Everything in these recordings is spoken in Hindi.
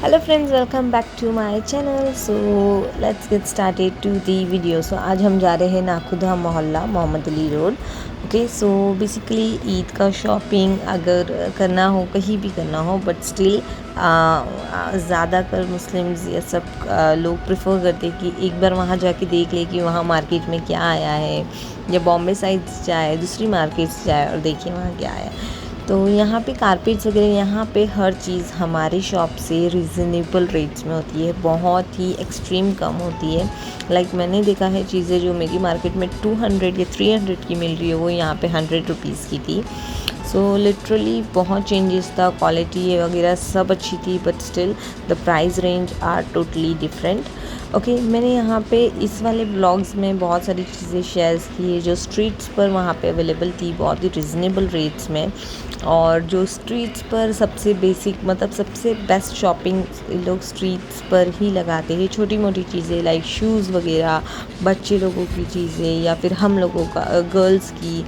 Hello friends, welcome back to my channel. So let's get started to the video. So आज हम जा रहे हैं Nakhuda Mohalla, Mohammed Ali road. Okay, so basically Eid का शॉपिंग अगर करना हो, कहीं भी करना हो, बट स्टिल ज़्यादातर मुस्लिम्स या सब लोग प्रेफर करते हैं कि एक बार वहाँ जाके देख ले कि वहाँ मार्केट में क्या आया है, या बॉम्बे साइड जाए, दूसरी मार्केट्स जाए और देखिए वहाँ क्या आया। तो यहाँ पे कारपेट्स वगैरह, यहाँ पे हर चीज़ हमारी शॉप से रिजनेबल रेट्स में होती है, बहुत ही एक्सट्रीम कम होती है। लाइक मैंने देखा है चीज़ें जो मेरी मार्केट में 200 या 300 की मिल रही है, वो यहाँ पे 100 रुपीज़ की थी। सो लिटरली बहुत चेंजेस था, क्वालिटी वगैरह सब अच्छी थी, but still the price range are totally different. Okay, मैंने यहाँ पे इस वाले ब्लॉग्स में बहुत सारी चीज़ें शेयर की है जो स्ट्रीट्स पर वहाँ पे अवेलेबल थी, बहुत ही रिजनेबल रेट्स में। और जो स्ट्रीट्स पर सबसे बेसिक, मतलब सबसे बेस्ट शॉपिंग लोग स्ट्रीट्स पर ही लगाते हैं। छोटी मोटी चीज़ें लाइक शूज़ वगैरह, बच्चे लोगों की चीज़ें, या फिर हम लोगों का, गर्ल्स की,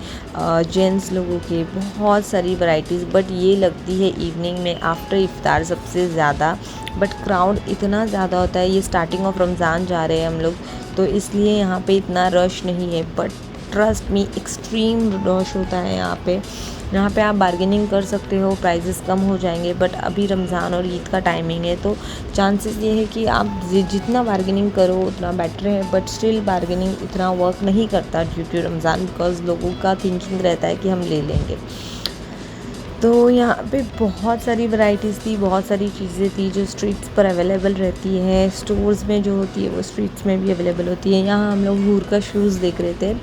जेंट्स लोगों के, बहुत सारी वैरायटीज़। बट ये लगती है इवनिंग में आफ्टर इफ्तार सबसे ज़्यादा। बट क्राउड इतना ज़्यादा होता है, ये स्टार्टिंग ऑफ रमज़ान जा रहे हैं हम लोग, तो इसलिए यहाँ पे इतना रश नहीं है। But trust me, extreme rush होता है यहाँ पे आप बार्गेनिंग कर सकते हो, प्राइजेस कम हो जाएंगे। बट अभी रमज़ान और ईद का टाइमिंग है, तो चांसेस ये है कि आप जितना बार्गेनिंग करो उतना बेटर है। बट स्टिल बार्गेनिंग इतना वर्क नहीं करता ड्यू टू रमज़ान, बिकॉज लोगों का थिंकिंग रहता है कि हम ले लेंगे। तो यहाँ पे बहुत सारी वैरायटीज़ थी, बहुत सारी चीज़ें थी जो स्ट्रीट्स पर अवेलेबल रहती है। स्टोर्स में जो होती है वो स्ट्रीट्स में भी अवेलेबल होती है। यहाँ हम लोग हूर का शूज़ देख रहे थे,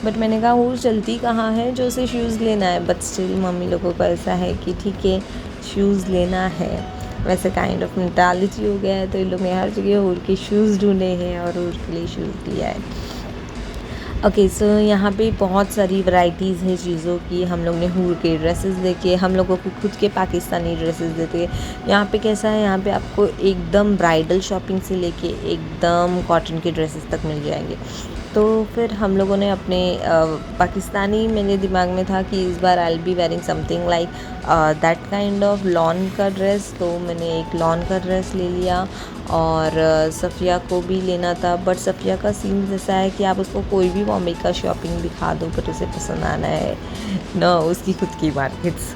बट मैंने कहा हूर चलती कहाँ है जो उसे शूज़ लेना है। बट स्टिल मम्मी लोगों का ऐसा है कि ठीक है, शूज़ लेना है, वैसे काइंड ऑफ मेंटालिटी हो गया है। तो इन लोग ने हर जगह हूर के शूज़ ढूंढे हैं और हूर के लिए शूज़ लिया है। ओके, सो यहाँ पे बहुत सारी वैरायटीज़ है चीज़ों की। हम लोग ने हूर के ड्रेसेस देखे, हम लोगों को खुद के पाकिस्तानी ड्रेसेस देखे। यहाँ पे कैसा है, यहाँ पे आपको एकदम ब्राइडल शॉपिंग से लेके एकदम कॉटन के ड्रेसेस तक मिल जाएंगे। तो फिर हम लोगों ने अपने पाकिस्तानी, मेरे दिमाग में था कि इस बार I will be wearing something like that kind of lawn का ड्रेस। तो मैंने एक लॉन का ड्रेस ले लिया, और सफ़िया को भी लेना था। बट सफ़िया का सीन ऐसा है कि आप उसको कोई भी बॉम्बे का शॉपिंग दिखा दो, बट उसे पसंद आना है ना उसकी खुद की मार्केट्स।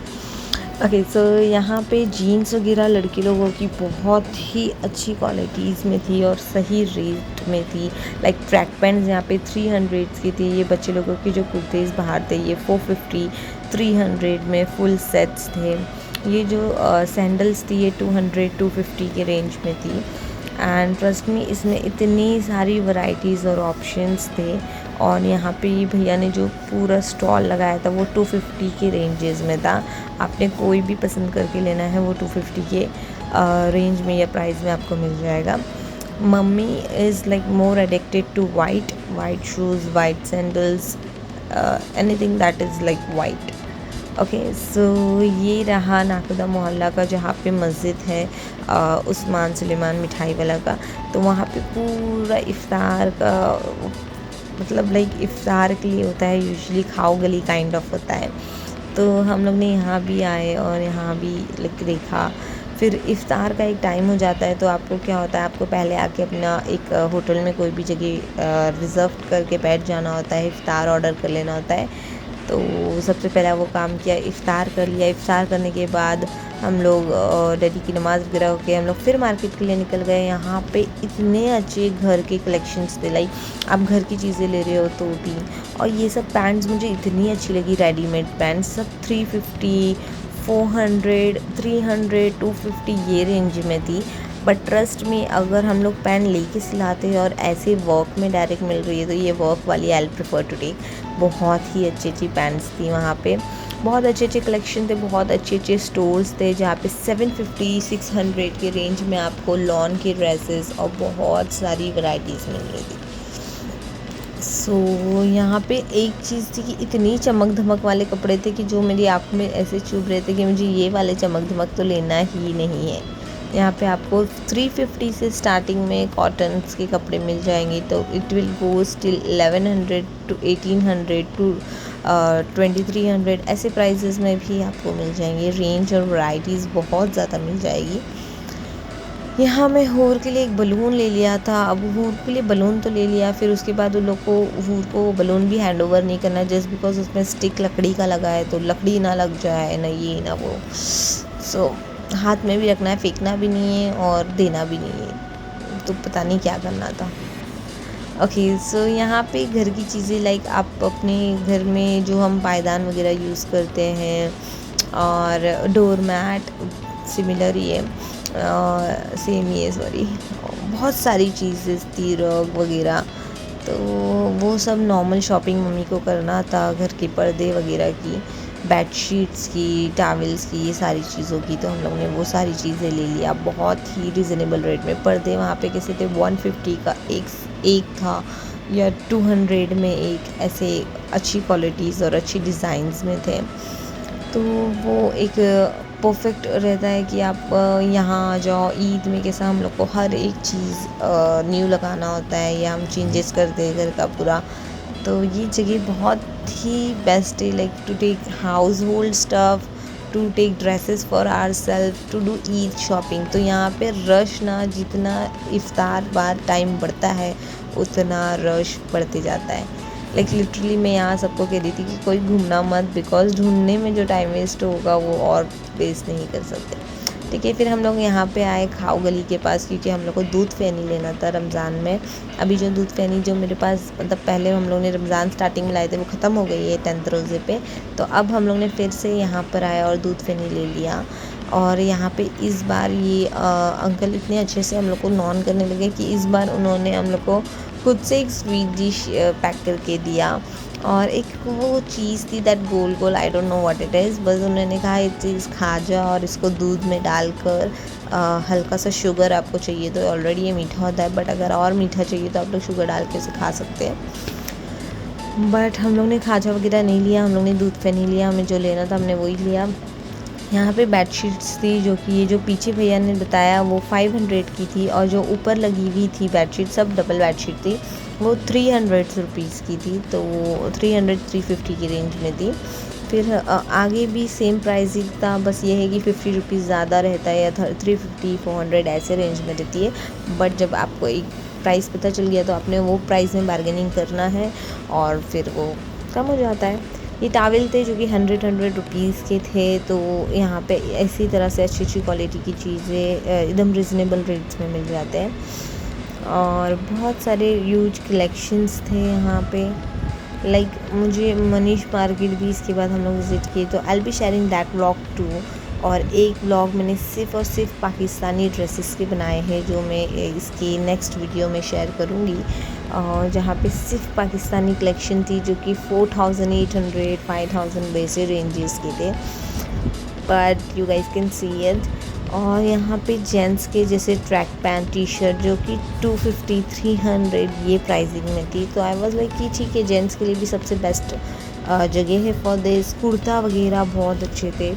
ओके, सो यहाँ पे जीन्स वगैरह लड़के लोगों की बहुत ही अच्छी क्वालिटीज़ में थी और सही रेट में थी। लाइक ट्रैक पैंट्स यहाँ पे 300 की थी। ये बच्चे लोगों के जो कुर्तेज़ बाहर थे, ये 450 300 में फुल सेट्स थे। ये जो सैंडल्स थी, ये 200 250 के रेंज में थी। एंड ट्रस्ट मी, इसमें इतनी सारी वैरायटीज़ और ऑप्शंस थे। और यहाँ पे ये भैया ने जो पूरा स्टॉल लगाया था वो 250 के रेंजेस में था। आपने कोई भी पसंद करके लेना है वो 250 के रेंज में या प्राइस में आपको मिल जाएगा। Mummy is like more addicted to white shoes, white sandals, anything that is like white. Okay, so ये रहा नाखुदा मोहल्ला का, जहाँ पे मस्जिद है उस्मान सुलेमान मिठाई वाला का। तो वहाँ पे पूरा इफ़्तार का, मतलब लाइक इफ़्तार के लिए होता है, यूजुअली खाओ गली काइंड ऑफ होता है। तो हम लोग ने यहाँ भी आए और यहाँ भी लाइक देखा। फिर इफ़्तार का एक टाइम हो जाता है, तो आपको क्या होता है, आपको पहले आके अपना एक होटल में कोई भी जगह रिज़र्व करके बैठ जाना होता है, इफ़्तार ऑर्डर कर लेना होता है। तो सबसे पहला वो काम किया, इफ़्तार कर लिया। इफ़्तार करने के बाद हम लोग डैडी की नमाज़ वगैरह होके हम लोग फिर मार्केट के लिए निकल गए। यहाँ पे इतने अच्छे घर के कलेक्शंस थे, लाइक आप घर की चीज़ें ले रहे हो तो भी। और ये सब पैंट्स मुझे इतनी अच्छी लगी, रेडीमेड पैंट्स सब 350 400 300 250 ये रेंज में थी। बट ट्रस्ट में, अगर हम लोग पैन लेके सिलाते हैं और ऐसे वर्क में डायरेक्ट मिल रही है, तो ये वर्क वाली आई प्रेफर टू टेक। बहुत ही अच्छी अच्छी पैंट्स थी वहाँ पे, बहुत अच्छे अच्छे कलेक्शन थे, बहुत अच्छे अच्छे स्टोर्स थे, जहाँ पे 750 600 के रेंज में आपको लॉन के ड्रेसेस और बहुत सारी वैरायटीज़ मिल रही थी। सो यहाँ पे एक चीज़ थी कि इतनी चमक धमक वाले कपड़े थे कि जो मेरी आँखों में ऐसे चुभ रहे थे कि मुझे ये वाले चमक धमक तो लेना ही नहीं है। यहाँ पे आपको 350 से स्टार्टिंग में कॉटन्स के कपड़े मिल जाएंगे, तो it will go still 1100 to 1800 to 2300, ऐसे प्राइसेस में भी आपको मिल जाएंगे। रेंज और वैरायटीज़ बहुत ज़्यादा मिल जाएगी। यहाँ मैं हूर के लिए एक बलून ले लिया था। अब हूर के लिए बलून तो ले लिया, फिर उसके बाद उन लोग को हूर को बलून भी हैंड ओवर नहीं करना, जस्ट बिकॉज उसमें स्टिक लकड़ी का लगा है, तो लकड़ी ना लग जाए ना ये ना वो। सो हाथ में भी रखना है, फेंकना भी नहीं है और देना भी नहीं है, तो पता नहीं क्या करना था। ओके सो यहाँ पे घर की चीज़ें लाइक आप अपने घर में जो हम पायदान वगैरह यूज़ करते हैं और डोर मैट सिमिलर ही है, सेम ही है सॉरी, बहुत सारी चीज़ें थी रग वगैरह, तो वो सब नॉर्मल शॉपिंग मम्मी को करना था, घर के पर्दे वगैरह की, बेडशीट्स की, टावल्स की, ये सारी चीज़ों की। तो हम लोग ने वो सारी चीज़ें ले लिया बहुत ही रिजनेबल रेट में। पर्दे वहाँ पे कैसे थे, 150 का एक था या 200 में एक, ऐसे अच्छी क्वालिटीज़ और अच्छी डिज़ाइंस में थे। तो वो एक परफेक्ट रहता है कि आप यहाँ आ जाओ। ईद में कैसा हम लोग को हर एक चीज़ न्यू लगाना होता है या हम चेंजेस करते हैं घर का पूरा, तो ये जगह बहुत ही बेस्ट है like to take household stuff, to take dresses for our self, to do Eid shopping. तो यहाँ पे रश ना, जितना इफ्तार बाद टाइम बढ़ता है उतना रश बढ़ते जाता है। लाइक लिटरली मैं यहाँ सबको कह रही थी कि कोई घूमना मत, बिकॉज ढूंढने में जो टाइम वेस्ट होगा वो और वेस्ट नहीं कर सकते। ठीक है, फिर हम लोग यहाँ पे आए खाओ गली के पास, क्योंकि हम लोग को दूध फेनी लेना था रमज़ान में। अभी जो दूध फेनी जो मेरे पास मतलब पहले हम लोग ने रमज़ान स्टार्टिंग में लाए थे वो ख़त्म हो गई है 10th रोज़े पे, तो अब हम लोग ने फिर से यहाँ पर आया और दूध फेनी ले लिया। और यहाँ पे इस बार ये अंकल इतने अच्छे से हम लोग को नॉन करने लगे कि इस बार उन्होंने हम लोग को खुद से एक स्वीट डिश पैक करके दिया, और एक वो चीज़ थी that goal goal, I don't know what it is, बस उन्होंने कहा ये चीज़ खा जा और इसको दूध में डालकर हल्का सा शुगर आपको चाहिए तो, ऑलरेडी ये मीठा होता है बट अगर और मीठा चाहिए तो आप लोग शुगर डाल के उसे खा सकते हैं। बट हम लोग ने खाजा वगैरह नहीं लिया, हम लोग ने दूध फेनी लिया, हमें जो लेना था हमने वही लिया। यहाँ पे बेडशीट्स थी जो कि ये जो पीछे भैया ने बताया वो 500 की थी, और जो ऊपर लगी हुई थी बेडशीट सब डबल बेडशीट थी वो 300 रुपीज़ की थी, तो 300-350 की रेंज में थी। फिर आगे भी सेम प्राइस ही था, बस ये है कि 50 रुपीज़ ज़्यादा रहता है या 350-400 ऐसे रेंज में रहती है। बट जब आपको एक प्राइस पता चल गया तो आपने वो प्राइस में बार्गेनिंग करना है और फिर वो कम हो जाता है। ये टावल थे जो कि 100 रुपीज़ के थे, तो यहाँ पे इसी तरह से अच्छी अच्छी क्वालिटी की चीज़ें एकदम रिजनेबल रेट्स में मिल जाते हैं। और बहुत सारे यूज कलेक्शंस थे यहाँ पे, लाइक मुझे मनीष मार्केट भी इसके बाद हम लोग विज़िट किए, तो I will be sharing that vlog too. और एक व्लॉग मैंने सिर्फ और सिर्फ पाकिस्तानी ड्रेसेस के बनाए हैं जो मैं इसकी नेक्स्ट वीडियो में शेयर करूँगी, और जहाँ पे सिर्फ पाकिस्तानी कलेक्शन थी जो कि 4800-5000 वैसे रेंजेस के थे, but you guys can see it. और यहाँ पे जेंट्स के जैसे ट्रैक पैंट टी शर्ट जो कि 250-300 ये प्राइसिंग में थी, तो आई वाज लाइक कि ठीक है जेंट्स के लिए भी सबसे बेस्ट जगह है फॉर दिस। कुर्ता वगैरह बहुत अच्छे थे।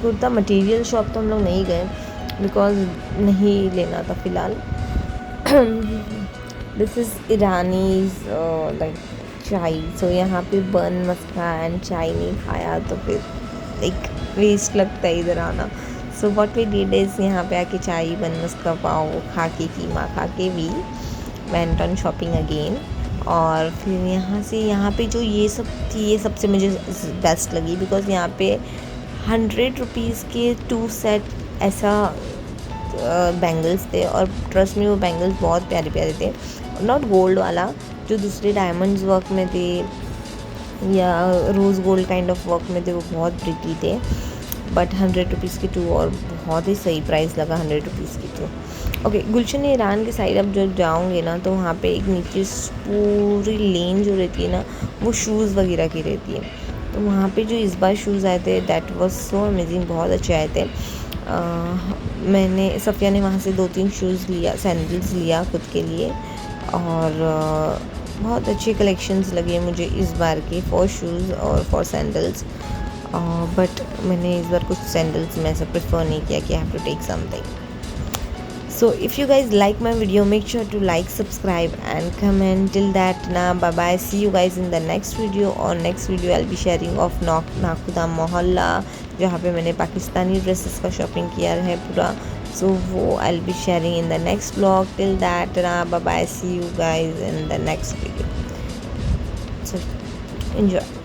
कुर्ता मटेरियल शॉप तो हम लोग नहीं गए बिकॉज नहीं लेना था फ़िलहाल। दिस इज़ ईरानीज लाइक चाय, सो यहाँ पे बन मस्का एंड चाय नहीं खाया तो फिर एक वेस्ट लगता है इधर आना। So what we did is यहाँ पे आके चाय बन मस्का पाव खा के कीमा खा के we went on shopping again. और फिर यहाँ पे जो ये सब थी ये सबसे मुझे बेस्ट लगी बिकॉज यहाँ पे 100 रुपीज़ के 2 सेट ऐसा बैंगल्स थे, और ट्रस्ट में वो बैंगल्स बहुत प्यारे प्यारे थे। नॉट गोल्ड वाला, जो दूसरे डायमंड्स वर्क में थे या rose gold kind of work में थे वो बहुत प्रिटी थे, बट 100 रुपीज़ की 2 और बहुत ही सही प्राइस लगा 100 रुपीज़ की 2। ओके, गुलशन ईरान के साइड अब जब जाओगे ना तो वहाँ पे एक नीचे पूरी लेन जो रहती है ना वो शूज़ वगैरह की रहती है, तो वहाँ पे जो इस बार शूज़ आए थे दैट वाज सो अमेजिंग, बहुत अच्छे आए थे। मैंने सफ़िया ने वहाँ से 2-3 शूज़ लिया, सैंडल्स लिया खुद के लिए, और बहुत अच्छे कलेक्शंस लगे मुझे इस बार के फॉर शूज़ और फॉर सैंडल्स। बट मैंने इस बार कुछ सैंडल्स में ऐसा प्रेफर नहीं किया कि I have to take something. So if you guys like my video, make sure to like, subscribe and comment. Till that, bye bye. See you guys in the next video. Or next video I'll be sharing of Nakhuda Mohalla जहाँ पे मैंने पाकिस्तानी ड्रेसेस का शॉपिंग किया है पूरा। सो वो I will be sharing in the next blog. Till that bye bye, see you guys in the next video. So enjoy.